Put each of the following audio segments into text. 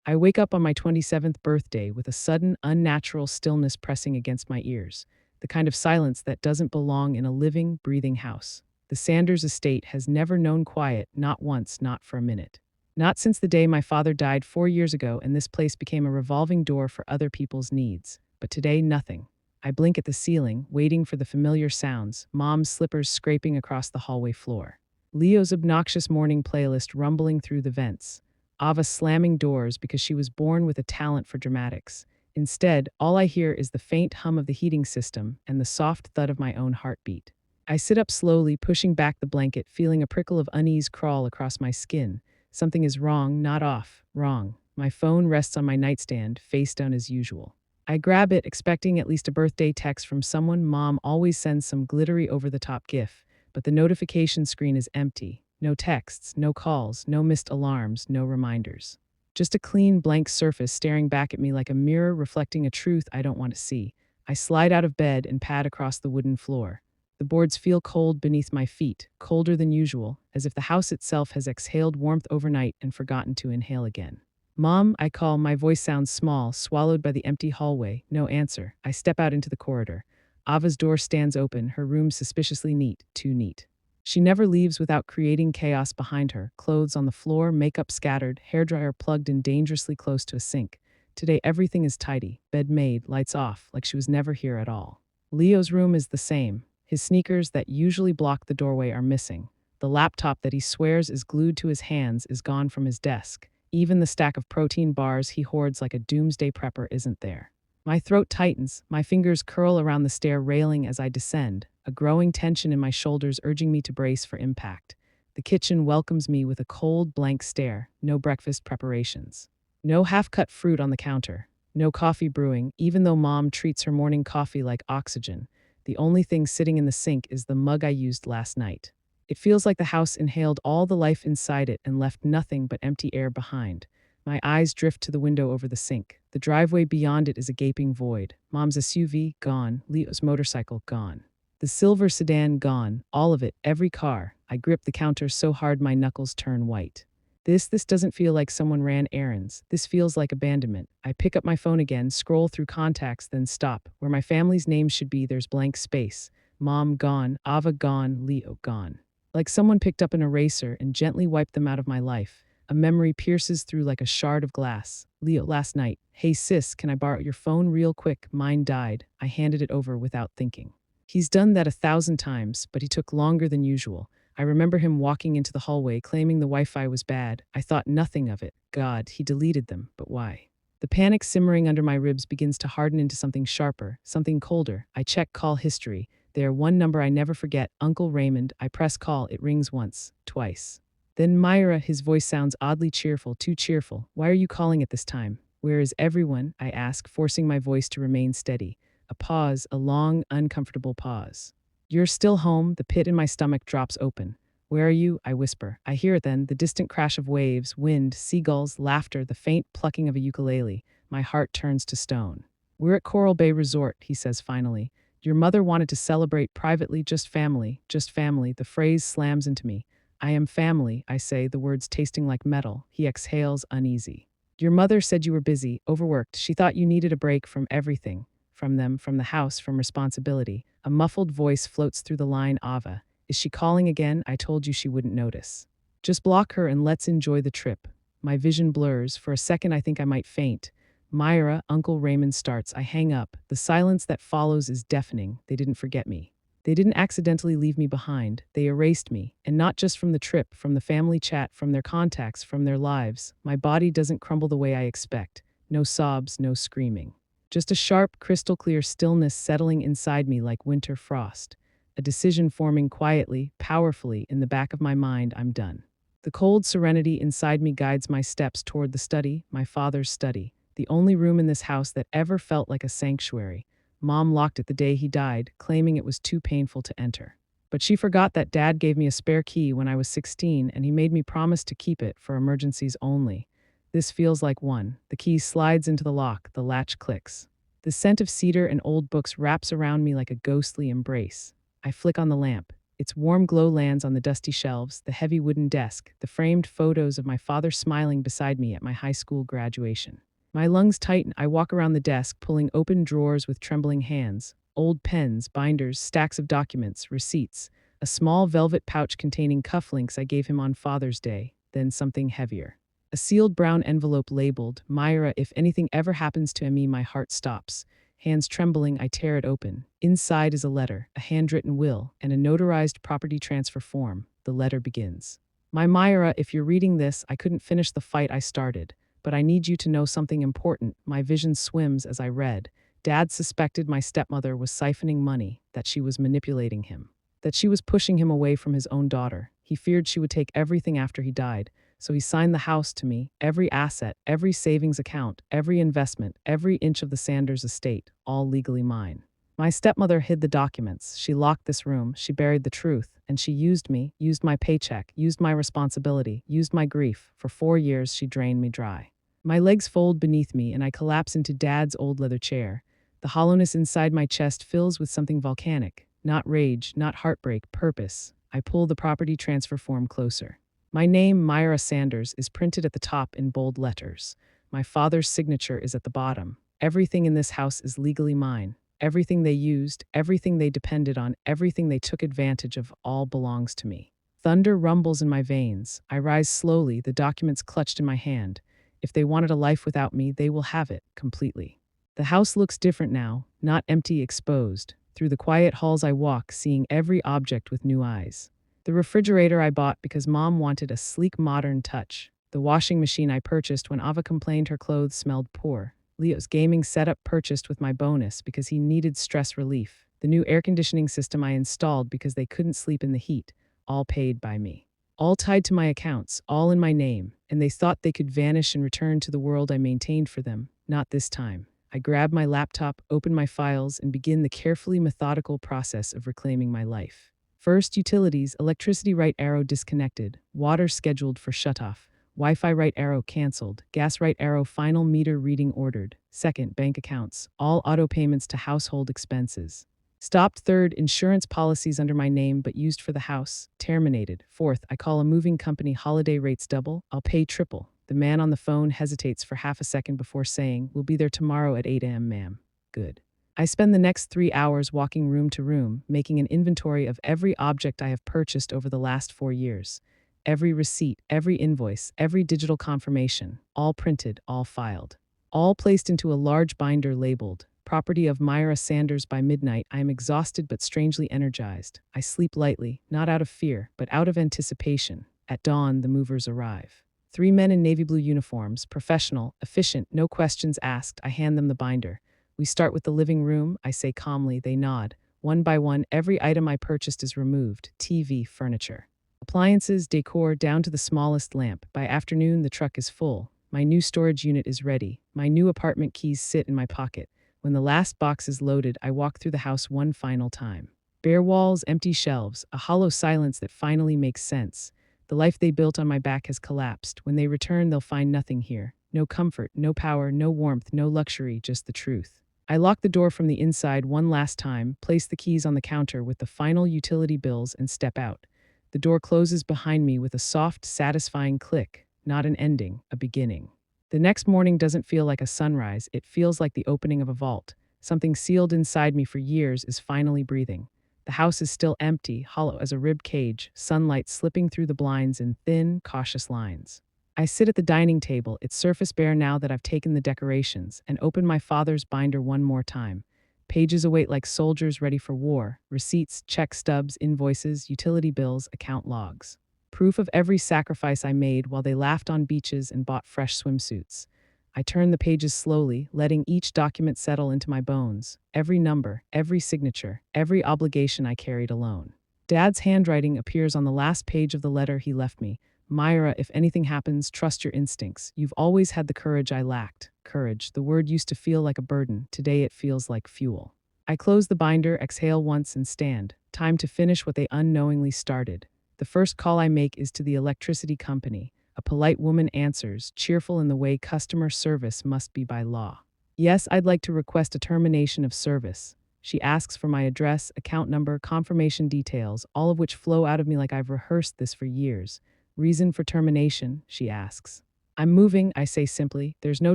I wake up on my 27th birthday with a sudden, unnatural stillness pressing against my ears, the kind of silence that doesn't belong in a living, breathing house. The Sanders estate has never known quiet, not once, not for a minute. Not since the day my father died 4 years ago and this place became a revolving door for other people's needs. But today, nothing. I blink at the ceiling, waiting for the familiar sounds, Mom's slippers scraping across the hallway floor. Leo's obnoxious morning playlist rumbling through the vents. Ava slamming doors because she was born with a talent for dramatics. Instead, all I hear is the faint hum of the heating system and the soft thud of my own heartbeat. I sit up slowly, pushing back the blanket, feeling a prickle of unease crawl across my skin. Something is wrong, not off, wrong. My phone rests on my nightstand, face down as usual. I grab it, expecting at least a birthday text from someone. Mom always sends some glittery over-the-top gif, but the notification screen is empty. No texts, no calls, no missed alarms, no reminders. Just a clean, blank surface staring back at me like a mirror reflecting a truth I don't want to see. I slide out of bed and pad across the wooden floor. The boards feel cold beneath my feet, colder than usual, as if the house itself has exhaled warmth overnight and forgotten to inhale again. Mom, I call. My voice sounds small, swallowed by the empty hallway. No answer. I step out into the corridor. Ava's door stands open, her room suspiciously neat, too neat. She never leaves without creating chaos behind her, clothes on the floor, makeup scattered, hairdryer plugged in dangerously close to a sink. Today everything is tidy, bed made, lights off, like she was never here at all. Leo's room is the same. His sneakers that usually block the doorway are missing. The laptop that he swears is glued to his hands is gone from his desk. Even the stack of protein bars he hoards like a doomsday prepper isn't there. My throat tightens, my fingers curl around the stair railing as I descend, a growing tension in my shoulders urging me to brace for impact. The kitchen welcomes me with a cold, blank stare, no breakfast preparations. No half-cut fruit on the counter, no coffee brewing, even though Mom treats her morning coffee like oxygen. The only thing sitting in the sink is the mug I used last night. It feels like the house inhaled all the life inside it and left nothing but empty air behind. My eyes drift to the window over the sink. The driveway beyond it is a gaping void. Mom's SUV, gone. Leo's motorcycle, gone. The silver sedan, gone. All of it, every car. I grip the counter so hard my knuckles turn white. This doesn't feel like someone ran errands. This feels like abandonment. I pick up my phone again, scroll through contacts, then stop. Where my family's name should be, there's blank space. Mom, gone. Ava, gone. Leo, gone. Like someone picked up an eraser and gently wiped them out of my life. A memory pierces through like a shard of glass. Leo, last night. Hey sis, can I borrow your phone real quick? Mine died. I handed it over without thinking. He's done that 1,000 times, but he took longer than usual. I remember him walking into the hallway claiming the Wi-Fi was bad. I thought nothing of it. God, he deleted them, but why? The panic simmering under my ribs begins to harden into something sharper, something colder. I check call history. There, one number I never forget, Uncle Raymond. I press call, it rings once, twice. Then Myra, his voice sounds oddly cheerful, too cheerful. Why are you calling at this time? Where is everyone? I ask, forcing my voice to remain steady. A pause, a long, uncomfortable pause. You're still home, the pit in my stomach drops open. Where are you? I whisper. I hear it then, the distant crash of waves, wind, seagulls, laughter, the faint plucking of a ukulele. My heart turns to stone. We're at Coral Bay Resort, he says finally. Your mother wanted to celebrate privately, just family, just family. The phrase slams into me. I am family, I say, the words tasting like metal. He exhales, uneasy. Your mother said you were busy, overworked. She thought you needed a break from everything. From them, from the house, from responsibility. A muffled voice floats through the line, Ava. Is she calling again? I told you she wouldn't notice. Just block her and let's enjoy the trip. My vision blurs. For a second I think I might faint. Myra, Uncle Raymond starts. I hang up. The silence that follows is deafening. They didn't forget me. They didn't accidentally leave me behind. They erased me. And not just from the trip, from the family chat, from their contacts, from their lives. My body doesn't crumble the way I expect. No sobs, no screaming. Just a sharp, crystal-clear stillness settling inside me like winter frost. A decision forming quietly, powerfully in the back of my mind. I'm done. The cold serenity inside me guides my steps toward the study, my father's study. The only room in this house that ever felt like a sanctuary. Mom locked it the day he died, claiming it was too painful to enter. But she forgot that Dad gave me a spare key when I was 16 and he made me promise to keep it for emergencies only. This feels like one. The key slides into the lock, the latch clicks. The scent of cedar and old books wraps around me like a ghostly embrace. I flick on the lamp. Its warm glow lands on the dusty shelves, the heavy wooden desk, the framed photos of my father smiling beside me at my high school graduation. My lungs tighten. I walk around the desk, pulling open drawers with trembling hands. Old pens, binders, stacks of documents, receipts, a small velvet pouch containing cufflinks I gave him on Father's Day, then something heavier. A sealed brown envelope labeled, Myra, if anything ever happens to me, my heart stops. Hands trembling, I tear it open. Inside is a letter, a handwritten will, and a notarized property transfer form. The letter begins. My Myra, if you're reading this, I couldn't finish the fight I started, but I need you to know something important. My vision swims as I read. Dad suspected my stepmother was siphoning money, that she was manipulating him, that she was pushing him away from his own daughter. He feared she would take everything after he died, so he signed the house to me, every asset, every savings account, every investment, every inch of the Sanders estate, all legally mine. My stepmother hid the documents. She locked this room. She buried the truth. And she used me, used my paycheck, used my responsibility, used my grief. For 4 years, she drained me dry. My legs fold beneath me, and I collapse into Dad's old leather chair. The hollowness inside my chest fills with something volcanic. Not rage, not heartbreak, purpose. I pull the property transfer form closer. My name, Myra Sanders, is printed at the top in bold letters. My father's signature is at the bottom. Everything in this house is legally mine. Everything they used, everything they depended on, everything they took advantage of, all belongs to me. Thunder rumbles in my veins. I rise slowly, the documents clutched in my hand. If they wanted a life without me, they will have it, completely. The house looks different now, not empty, exposed. Through the quiet halls I walk, seeing every object with new eyes. The refrigerator I bought because Mom wanted a sleek, modern touch. The washing machine I purchased when Ava complained her clothes smelled poor. Leo's gaming setup purchased with my bonus because he needed stress relief. The new air conditioning system I installed because they couldn't sleep in the heat, all paid by me. All tied to my accounts, all in my name, and they thought they could vanish and return to the world I maintained for them. Not this time. I grab my laptop, open my files, and begin the carefully methodical process of reclaiming my life. First, utilities, electricity right arrow disconnected, water scheduled for shutoff, Wi-Fi right arrow canceled, gas right arrow final meter reading ordered. Second, bank accounts, all auto payments to household expenses. Stopped. Third, insurance policies under my name but used for the house, terminated. Fourth, I call a moving company, holiday rates double, I'll pay triple. The man on the phone hesitates for half a second before saying, we'll be there tomorrow at 8 a.m., ma'am. Good. I spend the next 3 hours walking room to room, making an inventory of every object I have purchased over the last 4 years. Every receipt, every invoice, every digital confirmation, all printed, all filed. All placed into a large binder labeled, Property of Myra Sanders. By midnight, I am exhausted but strangely energized. I sleep lightly, not out of fear, but out of anticipation. At dawn, the movers arrive. 3 men in navy blue uniforms, professional, efficient, no questions asked. I hand them the binder. We start with the living room, I say calmly. They nod. One by one, every item I purchased is removed. TV, furniture, appliances, decor, down to the smallest lamp. By afternoon, the truck is full. My new storage unit is ready. My new apartment keys sit in my pocket. When the last box is loaded, I walk through the house one final time. Bare walls, empty shelves, a hollow silence that finally makes sense. The life they built on my back has collapsed. When they return, they'll find nothing here. No comfort, no power, no warmth, no luxury, just the truth. I lock the door from the inside one last time, place the keys on the counter with the final utility bills, and step out. The door closes behind me with a soft, satisfying click. Not an ending, a beginning. The next morning doesn't feel like a sunrise, it feels like the opening of a vault. Something sealed inside me for years is finally breathing. The house is still empty, hollow as a rib cage, sunlight slipping through the blinds in thin, cautious lines. I sit at the dining table, its surface bare now that I've taken the decorations, and open my father's binder one more time. Pages await like soldiers ready for war. Receipts, check stubs, invoices, utility bills, account logs. Proof of every sacrifice I made while they laughed on beaches and bought fresh swimsuits. I turn the pages slowly, letting each document settle into my bones. Every number, every signature, every obligation I carried alone. Dad's handwriting appears on the last page of the letter he left me. Myra, if anything happens, trust your instincts. You've always had the courage I lacked. Courage, the word used to feel like a burden. Today it feels like fuel. I close the binder, exhale once, and stand. Time to finish what they unknowingly started. The first call I make is to the electricity company. A polite woman answers, cheerful in the way customer service must be by law. Yes, I'd like to request a termination of service. She asks for my address, account number, confirmation details, all of which flow out of me like I've rehearsed this for years. Reason for termination, she asks. I'm moving, I say simply. There's no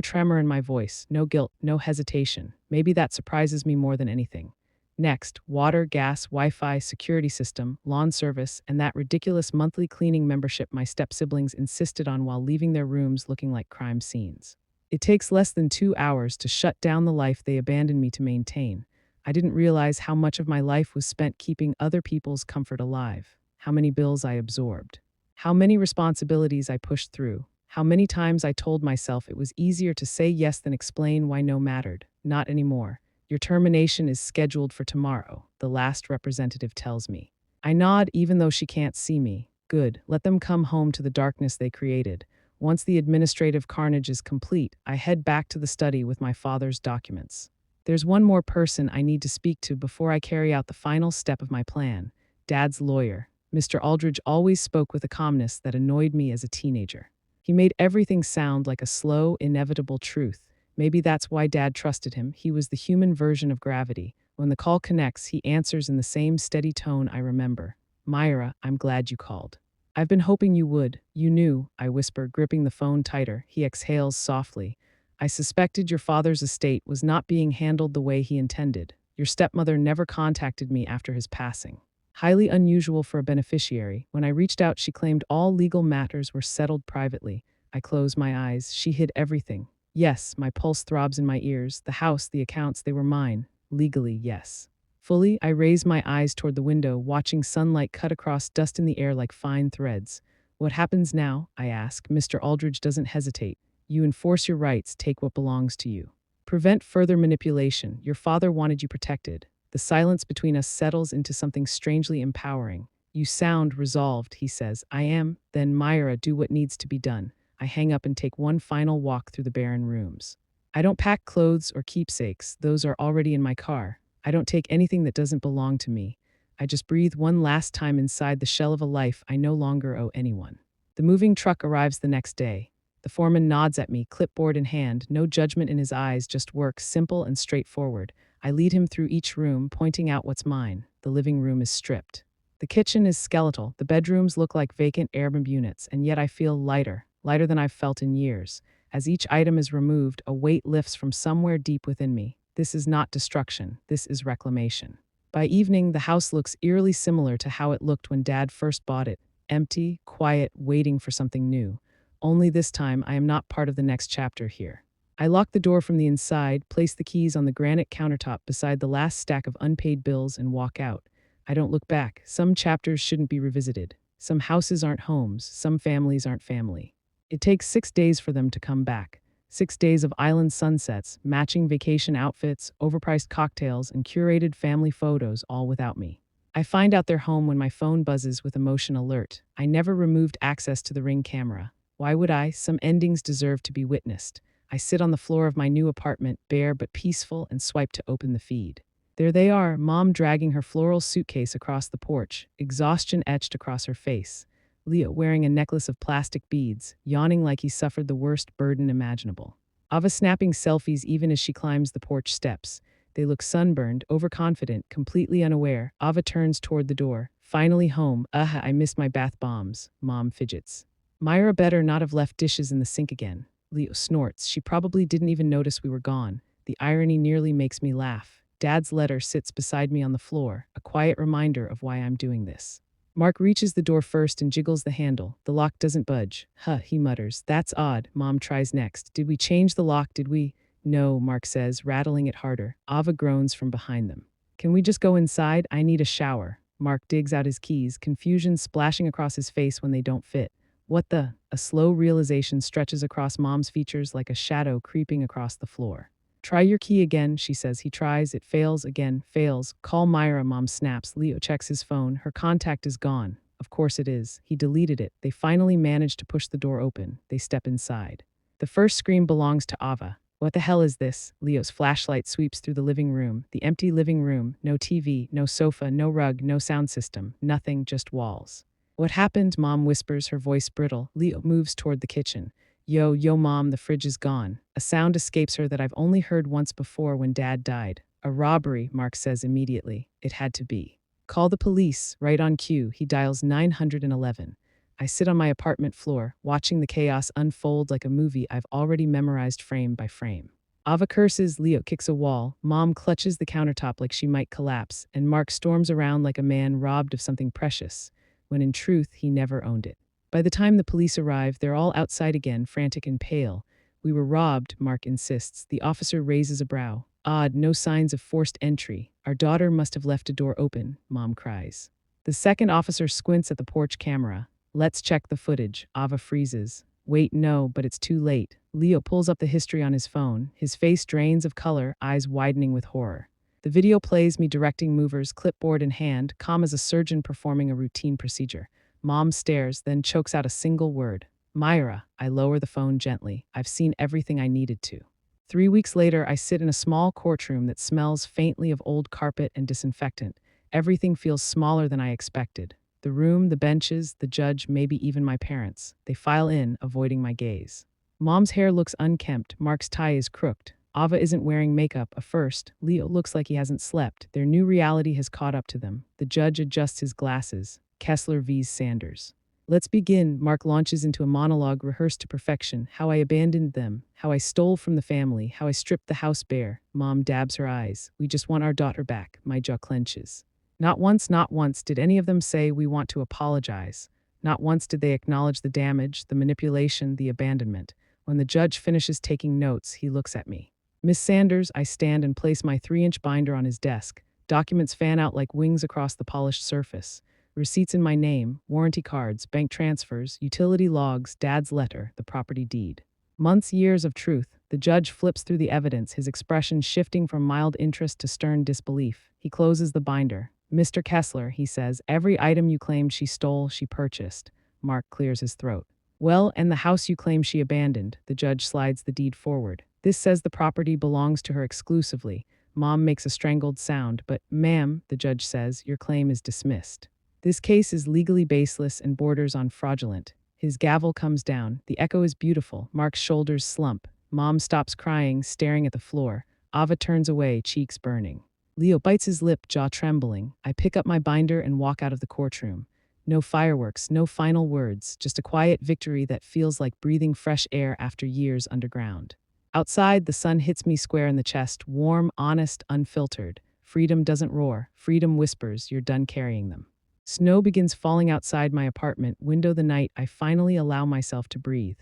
tremor in my voice, no guilt, no hesitation. Maybe that surprises me more than anything. Next, water, gas, Wi-Fi, security system, lawn service, and that ridiculous monthly cleaning membership my step-siblings insisted on while leaving their rooms looking like crime scenes. It takes less than 2 hours to shut down the life they abandoned me to maintain. I didn't realize how much of my life was spent keeping other people's comfort alive, how many bills I absorbed, how many responsibilities I pushed through, how many times I told myself it was easier to say yes than explain why no mattered. Not anymore. Your termination is scheduled for tomorrow, the last representative tells me. I nod even though she can't see me. Good, let them come home to the darkness they created. Once the administrative carnage is complete, I head back to the study with my father's documents. There's one more person I need to speak to before I carry out the final step of my plan. Dad's lawyer. Mr. Aldridge always spoke with a calmness that annoyed me as a teenager. He made everything sound like a slow, inevitable truth. Maybe that's why Dad trusted him. He was the human version of gravity. When the call connects, he answers in the same steady tone I remember. Myra, I'm glad you called. I've been hoping you would. You knew, I whisper, gripping the phone tighter. He exhales softly. I suspected your father's estate was not being handled the way he intended. Your stepmother never contacted me after his passing. Highly unusual for a beneficiary. When I reached out, she claimed all legal matters were settled privately. I closed my eyes. She hid everything. Yes, my pulse throbs in my ears. The house, the accounts, they were mine. Legally, yes. Fully, I raise my eyes toward the window, watching sunlight cut across dust in the air like fine threads. What happens now? I ask. Mr. Aldridge doesn't hesitate. You enforce your rights, take what belongs to you. Prevent further manipulation. Your father wanted you protected. The silence between us settles into something strangely empowering. You sound resolved, he says. I am. Then Myra, do what needs to be done. I hang up and take one final walk through the barren rooms. I don't pack clothes or keepsakes. Those are already in my car. I don't take anything that doesn't belong to me. I just breathe one last time inside the shell of a life I no longer owe anyone. The moving truck arrives the next day. The foreman nods at me, clipboard in hand, no judgment in his eyes, just work, simple and straightforward. I lead him through each room, pointing out what's mine. The living room is stripped. The kitchen is skeletal. The bedrooms look like vacant Airbnb units, and yet I feel lighter than I've felt in years. As each item is removed, a weight lifts from somewhere deep within me. This is not destruction. This is reclamation. By evening, the house looks eerily similar to how it looked when Dad first bought it. Empty, quiet, waiting for something new. Only this time, I am not part of the next chapter here. I lock the door from the inside, place the keys on the granite countertop beside the last stack of unpaid bills, and walk out. I don't look back. Some chapters shouldn't be revisited. Some houses aren't homes. Some families aren't family. It takes 6 days for them to come back. 6 days of island sunsets, matching vacation outfits, overpriced cocktails, and curated family photos, all without me. I find out they're home when my phone buzzes with emotion alert. I never removed access to the Ring camera. Why would I? Some endings deserve to be witnessed. I sit on the floor of my new apartment, bare but peaceful, and swipe to open the feed. There they are, Mom dragging her floral suitcase across the porch, exhaustion etched across her face. Leo wearing a necklace of plastic beads, yawning like he suffered the worst burden imaginable. Ava snapping selfies even as she climbs the porch steps. They look sunburned, overconfident, completely unaware. Ava turns toward the door. Finally home. I missed my bath bombs. Mom fidgets. Myra better not have left dishes in the sink again. Leo snorts. She probably didn't even notice we were gone. The irony nearly makes me laugh. Dad's letter sits beside me on the floor, a quiet reminder of why I'm doing this. Mark reaches the door first and jiggles the handle. The lock doesn't budge. He mutters. That's odd. Mom tries next. Did we change the lock, did we? No, Mark says, rattling it harder. Ava groans from behind them. Can we just go inside? I need a shower. Mark digs out his keys, confusion splashing across his face when they don't fit. What the? A slow realization stretches across Mom's features like a shadow creeping across the floor. Try your key again, she says. He tries. It fails again. Fails. Call Myra, Mom snaps. Leo checks his phone. Her contact is gone. Of course it is. He deleted it. They finally manage to push the door open. They step inside. The first scream belongs to Ava. What the hell is this? Leo's flashlight sweeps through the living room. The empty living room. No TV, no sofa, no rug, no sound system. Nothing, just walls. What happened? Mom whispers, her voice brittle. Leo moves toward the kitchen. Yo, Mom, the fridge is gone. A sound escapes her that I've only heard once before when Dad died. A robbery, Mark says immediately. It had to be. Call the police, right on cue. He dials 911. I sit on my apartment floor, watching the chaos unfold like a movie I've already memorized frame by frame. Ava curses, Leo kicks a wall, Mom clutches the countertop like she might collapse, and Mark storms around like a man robbed of something precious, when in truth he never owned it. By the time the police arrive, they're all outside again, frantic and pale. We were robbed, Mark insists. The officer raises a brow. Odd, no signs of forced entry. Our daughter must have left a door open, Mom cries. The second officer squints at the porch camera. Let's check the footage. Ava freezes. Wait, no, but it's too late. Leo pulls up the history on his phone. His face drains of color, eyes widening with horror. The video plays me directing movers, clipboard in hand, calm as a surgeon performing a routine procedure. Mom stares, then chokes out a single word. Myra. I lower the phone gently. I've seen everything I needed to. 3 weeks later, I sit in a small courtroom that smells faintly of old carpet and disinfectant. Everything feels smaller than I expected. The room, the benches, the judge, maybe even my parents. They file in, avoiding my gaze. Mom's hair looks unkempt. Mark's tie is crooked. Ava isn't wearing makeup, a first. Leo looks like he hasn't slept. Their new reality has caught up to them. The judge adjusts his glasses. Kessler vs. Sanders. Let's begin. Mark launches into a monologue rehearsed to perfection. How I abandoned them, how I stole from the family, how I stripped the house bare. Mom dabs her eyes. We just want our daughter back. My jaw clenches. Not once did any of them say we want to apologize. Not once did they acknowledge the damage, the manipulation, the abandonment. When the judge finishes taking notes, he looks at me. Miss Sanders, I stand and place my 3-inch binder on his desk. Documents fan out like wings across the polished surface. Receipts in my name, warranty cards, bank transfers, utility logs, dad's letter, the property deed. Months, years of truth. The judge flips through the evidence, his expression shifting from mild interest to stern disbelief. He closes the binder. Mr. Kessler, he says, every item you claimed she stole, she purchased. Mark clears his throat. Well, and the house you claim she abandoned. The judge slides the deed forward. This says the property belongs to her exclusively. Mom makes a strangled sound, but, ma'am, the judge says, your claim is dismissed. This case is legally baseless and borders on fraudulent. His gavel comes down. The echo is beautiful. Mark's shoulders slump. Mom stops crying, staring at the floor. Ava turns away, cheeks burning. Leo bites his lip, jaw trembling. I pick up my binder and walk out of the courtroom. No fireworks, no final words, just a quiet victory that feels like breathing fresh air after years underground. Outside, the sun hits me square in the chest, warm, honest, unfiltered. Freedom doesn't roar. Freedom whispers, you're done carrying them. Snow begins falling outside my apartment. Window the night, I finally allow myself to breathe.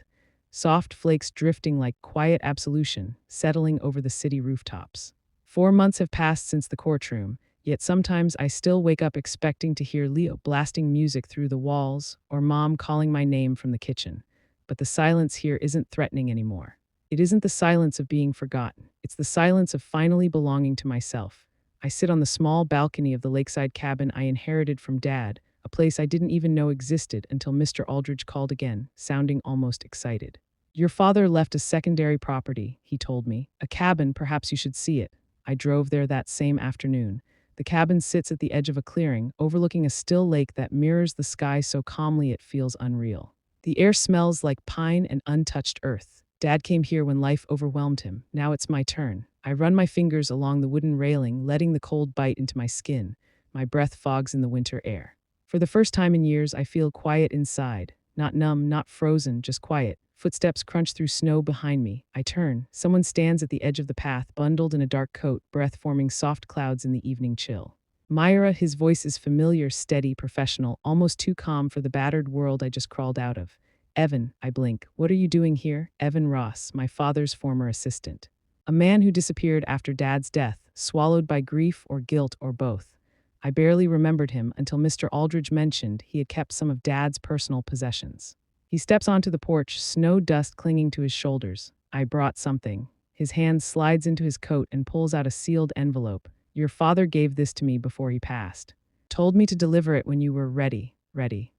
Soft flakes drifting like quiet absolution, settling over the city rooftops. 4 months have passed since the courtroom, yet sometimes I still wake up expecting to hear Leo blasting music through the walls or Mom calling my name from the kitchen. But the silence here isn't threatening anymore. It isn't the silence of being forgotten. It's the silence of finally belonging to myself. I sit on the small balcony of the lakeside cabin I inherited from Dad, a place I didn't even know existed until Mr. Aldridge called again, sounding almost excited. Your father left a secondary property, he told me. A cabin, perhaps you should see it. I drove there that same afternoon. The cabin sits at the edge of a clearing, overlooking a still lake that mirrors the sky so calmly it feels unreal. The air smells like pine and untouched earth. Dad came here when life overwhelmed him. Now it's my turn. I run my fingers along the wooden railing, letting the cold bite into my skin. My breath fogs in the winter air. For the first time in years, I feel quiet inside. Not numb, not frozen, just quiet. Footsteps crunch through snow behind me. I turn. Someone stands at the edge of the path, bundled in a dark coat, breath forming soft clouds in the evening chill. Myra, his voice is familiar, steady, professional, almost too calm for the battered world I just crawled out of. Evan, I blink. What are you doing here? Evan Ross, my father's former assistant. A man who disappeared after Dad's death, swallowed by grief or guilt or both. I barely remembered him until Mr. Aldridge mentioned he had kept some of Dad's personal possessions. He steps onto the porch, snow dust clinging to his shoulders. I brought something. His hand slides into his coat and pulls out a sealed envelope. Your father gave this to me before he passed. Told me to deliver it when you were ready.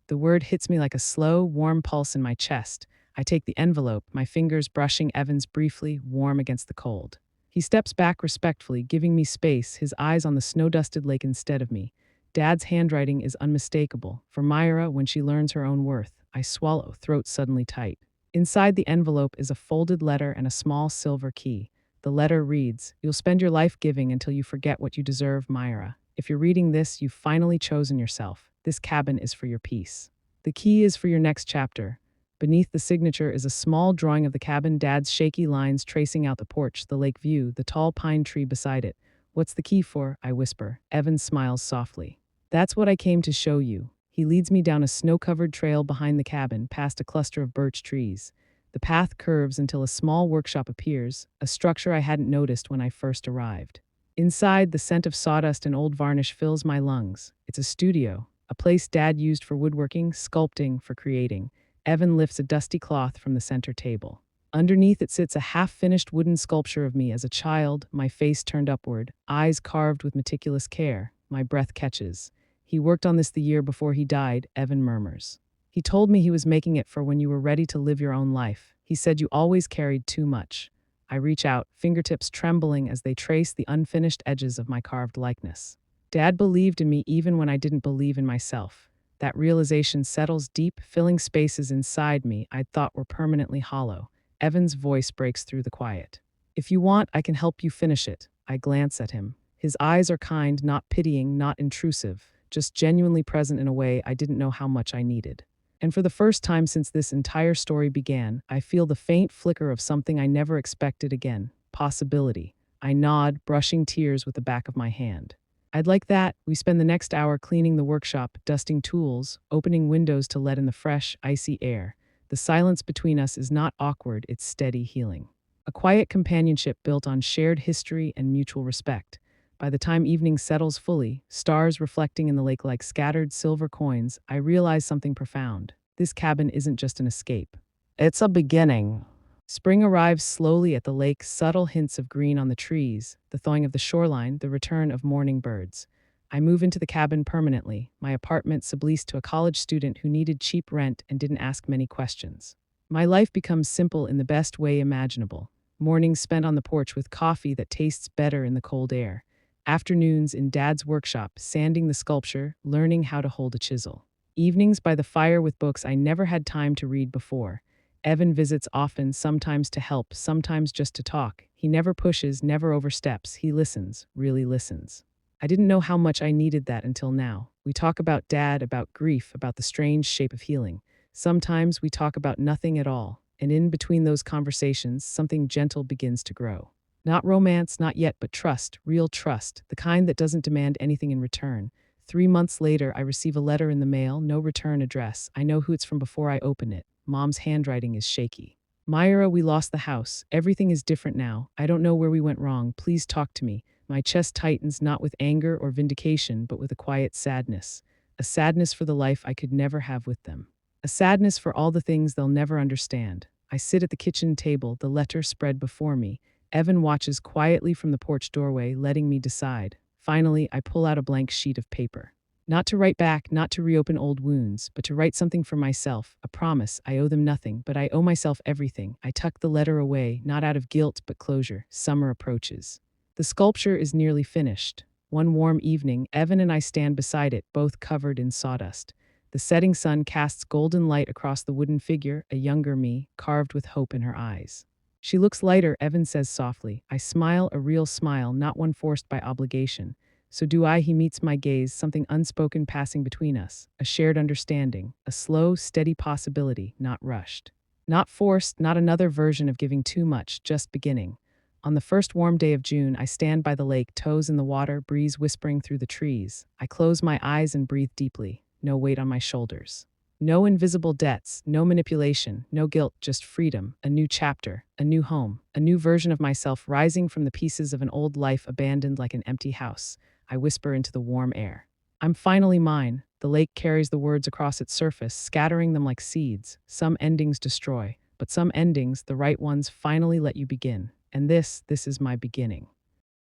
The word hits me like a slow, warm pulse in my chest. I take the envelope, my fingers brushing Evan's briefly, warm against the cold. He steps back respectfully, giving me space, his eyes on the snow-dusted lake instead of me. Dad's handwriting is unmistakable. For Myra, when she learns her own worth, I swallow, throat suddenly tight. Inside the envelope is a folded letter and a small silver key. The letter reads, "You'll spend your life giving until you forget what you deserve, Myra. If you're reading this, you've finally chosen yourself. This cabin is for your peace. The key is for your next chapter." Beneath the signature is a small drawing of the cabin, Dad's shaky lines tracing out the porch, the lake view, the tall pine tree beside it. "What's the key for?" I whisper. Evan smiles softly. "That's what I came to show you." He leads me down a snow-covered trail behind the cabin, past a cluster of birch trees. The path curves until a small workshop appears, a structure I hadn't noticed when I first arrived. Inside, the scent of sawdust and old varnish fills my lungs. It's a studio, a place Dad used for woodworking, sculpting, for creating. Evan lifts a dusty cloth from the center table. Underneath it sits a half-finished wooden sculpture of me as a child, my face turned upward, eyes carved with meticulous care. My breath catches. "He worked on this the year before he died," Evan murmurs. "He told me he was making it for when you were ready to live your own life. He said you always carried too much." I reach out, fingertips trembling as they trace the unfinished edges of my carved likeness. Dad believed in me even when I didn't believe in myself. That realization settles deep, filling spaces inside me I'd thought were permanently hollow. Evan's voice breaks through the quiet. "If you want, I can help you finish it." I glance at him. His eyes are kind, not pitying, not intrusive, just genuinely present in a way I didn't know how much I needed. And for the first time since this entire story began, I feel the faint flicker of something I never expected again: possibility. I nod, brushing tears with the back of my hand. "I'd like that." We spend the next hour cleaning the workshop, dusting tools, opening windows to let in the fresh, icy air. The silence between us is not awkward, it's steady healing. A quiet companionship built on shared history and mutual respect. By the time evening settles fully, stars reflecting in the lake like scattered silver coins, I realize something profound. This cabin isn't just an escape. It's a beginning. Spring arrives slowly at the lake, subtle hints of green on the trees, the thawing of the shoreline, the return of morning birds. I move into the cabin permanently, my apartment subleased to a college student who needed cheap rent and didn't ask many questions. My life becomes simple in the best way imaginable. Mornings spent on the porch with coffee that tastes better in the cold air. Afternoons in Dad's workshop, sanding the sculpture, learning how to hold a chisel. Evenings by the fire with books I never had time to read before. Evan visits often, sometimes to help, sometimes just to talk. He never pushes, never oversteps. He listens, really listens. I didn't know how much I needed that until now. We talk about Dad, about grief, about the strange shape of healing. Sometimes we talk about nothing at all, and in between those conversations, something gentle begins to grow. Not romance, not yet, but trust, real trust, the kind that doesn't demand anything in return. 3 months later, I receive a letter in the mail, no return address. I know who it's from before I open it. Mom's handwriting is shaky. "Myra, we lost the house. Everything is different now. I don't know where we went wrong. Please talk to me." My chest tightens, not with anger or vindication, but with a quiet sadness. A sadness for the life I could never have with them. A sadness for all the things they'll never understand. I sit at the kitchen table, the letter spread before me. Evan watches quietly from the porch doorway, letting me decide. Finally, I pull out a blank sheet of paper. Not to write back, not to reopen old wounds, but to write something for myself, a promise. I owe them nothing, but I owe myself everything. I tuck the letter away, not out of guilt, but closure. Summer approaches. The sculpture is nearly finished. One warm evening, Evan and I stand beside it, both covered in sawdust. The setting sun casts golden light across the wooden figure, a younger me, carved with hope in her eyes. "She looks lighter," Evan says softly. I smile, a real smile, not one forced by obligation. "So do I." He meets my gaze, something unspoken passing between us, a shared understanding, a slow, steady possibility, not rushed. Not forced, not another version of giving too much, just beginning. On the first warm day of June, I stand by the lake, toes in the water, breeze whispering through the trees. I close my eyes and breathe deeply, no weight on my shoulders. No invisible debts, no manipulation, no guilt, just freedom, a new chapter, a new home, a new version of myself rising from the pieces of an old life abandoned like an empty house. I whisper into the warm air. "I'm finally mine." The lake carries the words across its surface, scattering them like seeds. Some endings destroy, but some endings, the right ones, finally let you begin. And this is my beginning.